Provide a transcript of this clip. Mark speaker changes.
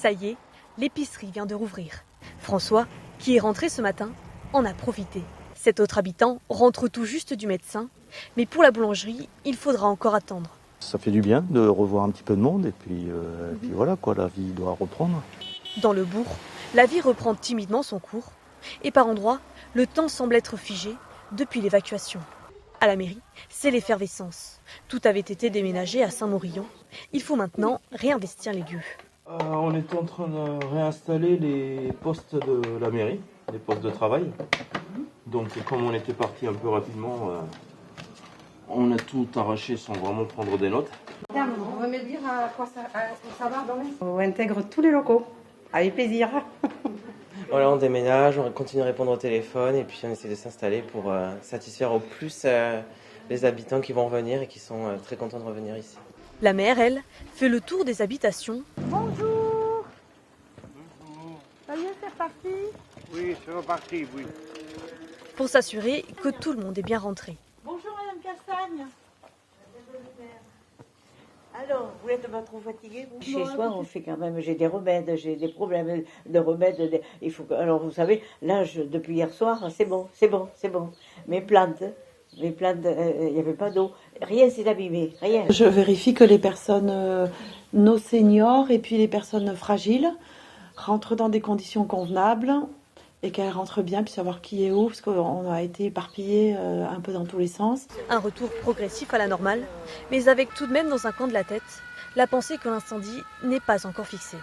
Speaker 1: Ça y est, l'épicerie vient de rouvrir. François, qui est rentré ce matin, en a profité. Cet autre habitant rentre tout juste du médecin, mais pour la boulangerie, il faudra encore attendre.
Speaker 2: Ça fait du bien de revoir un petit peu de monde et puis voilà quoi, la vie doit reprendre.
Speaker 1: Dans le bourg, la vie reprend timidement son cours et par endroits, le temps semble être figé depuis l'évacuation. À la mairie, c'est l'effervescence. Tout avait été déménagé à Saint-Morillon. Il faut maintenant réinvestir les lieux.
Speaker 3: On était en train de réinstaller les postes de la mairie, les postes de travail. Donc comme on était parti un peu rapidement, on a tout arraché sans vraiment prendre des notes.
Speaker 4: Madame, vous pouvez me dire à quoi ça va donc ? On intègre tous les locaux, avec plaisir.
Speaker 5: Voilà, on déménage, on continue à répondre au téléphone et puis on essaie de s'installer pour satisfaire au plus les habitants qui vont revenir et qui sont très contents de revenir ici.
Speaker 1: La maire, elle, fait le tour des habitations.
Speaker 4: Bonjour. Ça y est, c'est reparti ?
Speaker 6: Oui, c'est reparti, oui.
Speaker 1: Pour s'assurer que tout le monde est bien rentré.
Speaker 4: Bonjour Madame Castagne.
Speaker 7: Alors, vous n'êtes pas trop fatigué vous ? Chez soi, on fait quand même, j'ai des remèdes, j'ai des problèmes de remèdes. Il faut que, alors, vous savez, là, depuis hier soir, c'est bon. Mes plantes, il n'y avait pas d'eau. Rien s'est abîmé, rien.
Speaker 8: Je vérifie que les personnes, nos seniors et puis les personnes fragiles rentrent dans des conditions convenables et qu'elles rentrent bien, puis savoir qui est où, parce qu'on a été éparpillés un peu dans tous les sens.
Speaker 1: Un retour progressif à la normale, mais avec tout de même dans un coin de la tête, la pensée que l'incendie n'est pas encore fixé.